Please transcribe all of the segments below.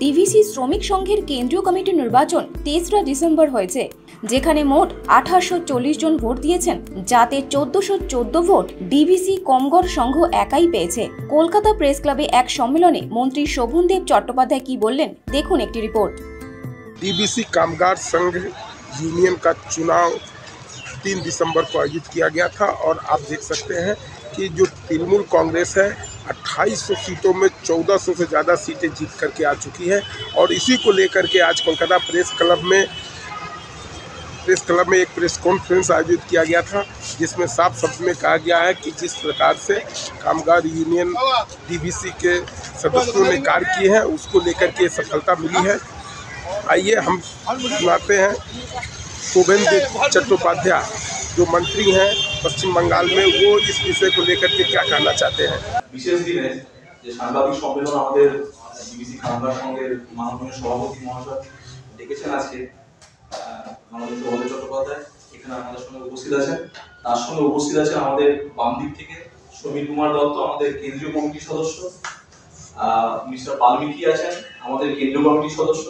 DVC শ্রমিক সংঘের কেন্দ্রীয় কমিটির নির্বাচন ৩রা ডিসেম্বর হয়েছে, যেখানে মোট ১৮৪০ জন ভোট দিয়েছেন, যাতে ১৪১৪ ভোট ডিভিসি কমগড় সংঘ একাই পেয়েছে। কলকাতা প্রেস ক্লাবে এক সম্মেলনে মন্ত্রী শোভনদেব চট্টোপাধ্যায় কি বললেন, দেখুন একটি রিपोर्ट। डीवीसी कामगार संघ यूनियन का चुनाव 3 दिसंबर को आयोजित किया गया था और आप देख सकते हैं कि जो तृणमूल कांग्रेस है 2800 सीटों में 1400 से ज़्यादा सीटें जीत करके आ चुकी है और इसी को लेकर के आज कोलकाता प्रेस क्लब में एक प्रेस कॉन्फ्रेंस आयोजित किया गया था, जिसमें साफ शब्द में कहा गया है कि जिस प्रकार से कामगार यूनियन डीवीसी के सदस्यों ने कार्य किए हैं उसको लेकर के सफलता मिली है। आइए हम सुनाते हैं शोभनदेव चट्टोपाध्याय जो मंत्री हैं पश्चिम बंगाल में, वो इस विषय को लेकर के क्या कहना चाहते हैं। विशेष दिन है যে সাংবাদিক সম্মেলন আমাদের ডিবিসি কামগার সংঘের মাননীয় সভাপতি মহাশয় ডেকেছেন আজকে। আমাদের শোভনদেব চট্টোপাধ্যায় এখানে আমাদের সঙ্গে উপস্থিত আছেন। তার সঙ্গে উপস্থিত আছে আমাদের বাম দিক থেকে সমীর কুমার দত্ত, আমাদের কেন্দ্রীয় কমিটির সদস্য, মিস্টার বাল্মীকি আছেন আমাদের কেন্দ্রীয় কমিটির সদস্য,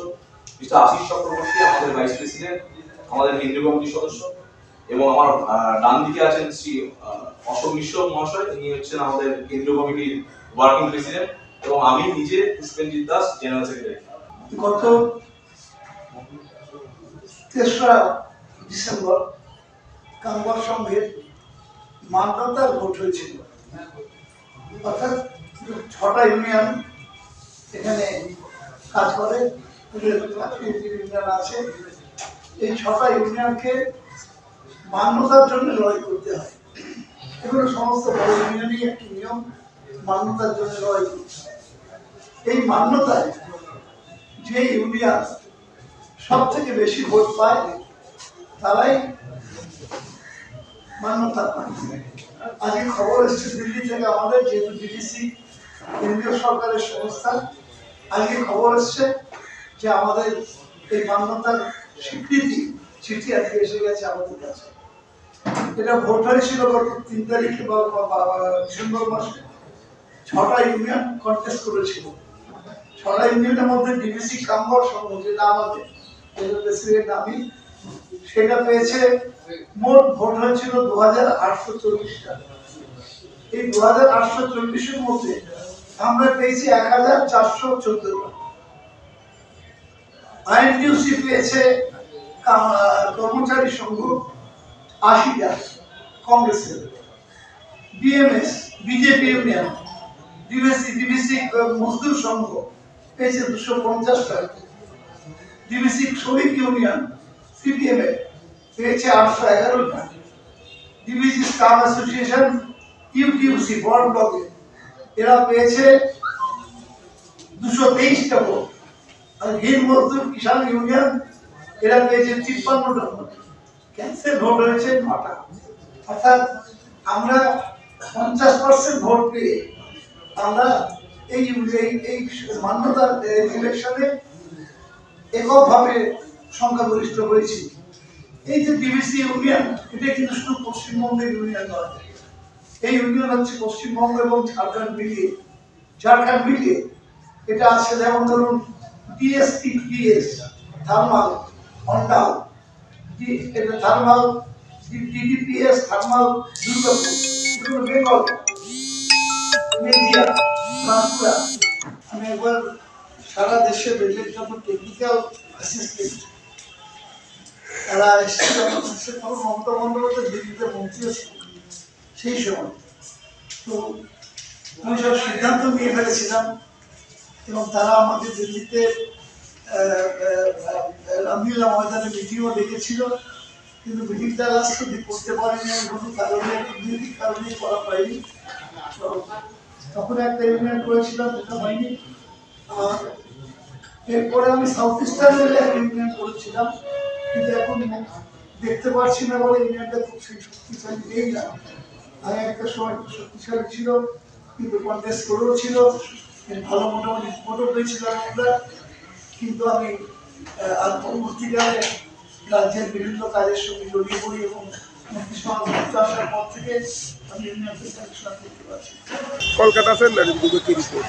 মিস্টার আশিস চক্রবর্তী আমাদের ভাইস প্রেসিডেন্ট আমাদের কেন্দ্রীয় কমিটির সদস্য, এবং আমার ডান দিকে আছেন শ্রী অশোক মিশ্র মহাশয়, তিনি হচ্ছেন আমাদের কেন্দ্রীয় কমিটির ওয়ার্কিং প্রেসিডেন্ট, এবং আমি নিজে পুষ্পেনজিৎ দাস জেনারেল সেক্রেটারি। গত ৩রা ডিসেম্বর কামগার সংঘের মান্যতার ভোট হয়েছিল, অর্থাৎ ৬টা ইউনিয়ন এখানে কাজ করে, ইউনিয়ন আছে। এই ৬টা ইউনিয়নকে মান্যতার জন্য লড়াই করতে হয়। এগুলো সমস্ত বড় ইউনিয়নই একটি নিয়ম, মান্যতার জন্য লড়াই করতে হয়। এই মান্যতায় যে ইউনিয়ন সব থেকে বেশি ভোট পায় তারাই মান্যতা পায়। আজকে খবর এসছে দিল্লি থেকে, আমাদের যেহেতু ডিভিসি কেন্দ্রীয় সরকারের সংস্থা, আজকে খবর এসছে যে আমাদের এই মান্যতার স্বীকৃতি চিঠি আজকে এসে গেছে আমাদের কাছে। এটা ভোট হয়েছিল গত ৩ তারিখে ডিসেম্বর মাসে। ৬টা ইউনিয়ন কন্টেস্ট করেছিল। ৬টা ইউনিয়নের মধ্যে ডিভিসি কামগড় সংঘ, যেটা আমাদের প্রেসিডেন্ট আমি, সেটা পেয়েছে। মোট ভোট হয়েছিল ২৮৪০টা। এই ২৮৪০-এর মধ্যে আমরা পেয়েছি ১৪১৪টা। আইএনটিইউসি পেয়েছে কর্মচারী সংঘ ৮০টা কংগ্রেসের, বিএমএস বিজেপি ইউনিয়ন, ডিভিসি মজদুর সংঘ পেয়েছে ২৫০টা, ডিভিসি শ্রমিক ইউনিয়ন সিপিএম পেয়েছে ৮১১টা, ডিভিসি স্টাফ অ্যাসোসিয়েশন ইউটিউসি বড় ব্লকে এরা পেয়েছে ২২৩টা ভোট, আর হিন্দ মজদুর কিষাণ ইউনিয়ন এরা পেয়েছে ৫৩টা ভোট। ক্যান্সেল ভোট হয়েছে ৯টা। অর্থাৎ আমরা ৫০% ভোট পেয়ে আমরা এই মান্যতার ইলেকশনে এককভাবে সংখ্যাগরিষ্ঠ হয়েছি। এই যে ডিভিসি ইউনিয়ন, এটা কিন্তু শুধু পশ্চিমবঙ্গের ইউনিয়ন নয়, এই ইউনিয়ন হচ্ছে পশ্চিমবঙ্গ এবং ঝাড়খণ্ড মিলিয়ে এটা আছে। যেমন ধরুন ডিএসটিপিএস থার্মাল অন্ডাল, এটা থার্মাল ডিডিপিএস থার্মাল দুর্গাপুর, এগুলো বেঙ্গল, মেদিয়া, বাঁকুড়া। আমি একবার সারা দেশে বেলের যত টেকনিক্যাল অ্যাসিস্ট্যান্ট তারা এসেছিল, মমতা বন্দ্যোপাধ্যায় দিল্লিতে মন্ত্রী সেই সময়। তো আমি সব সিদ্ধান্ত নিয়ে ফেলেছিলাম এবং তারা আমাকে দিল্লিতে রামলীলা ময়দানে মিটিংও ডেকেছিল, কিন্তু মিটিংটা লাস্ট অব্দি করতে পারিনি। আমি কোনো কারণে দুর্নীতির কারণে করা পাইনি। তখন একটা ইউনিয়ন করেছিলাম, এটা হয়নি। এরপরে আমি সাউথ ইস্টার্ন একটা ইউনিয়ন করেছিলাম, কিন্তু এখন দেখতে পাচ্ছি না বলে ইউনিয়নটা খুব শক্তিশালী নেই না। আগে একটা সময় শক্তিশালী ছিল, কিন্তু কন্টেস্ট করেও ছিল, ভালো মোটামুটি ভোটও পেয়েছিলাম আমরা। কিন্তু আমি আর পরবর্তীকালে রাজ্যের বিভিন্ন কাজের সঙ্গে জড়িয়ে পড়ি এবং মন্ত্রিসভা আসার পর থেকে আমি ইউনিয়নকে করতে পারছি। कोलकाता से नरेंद्र दुबे की रिपोर्ट।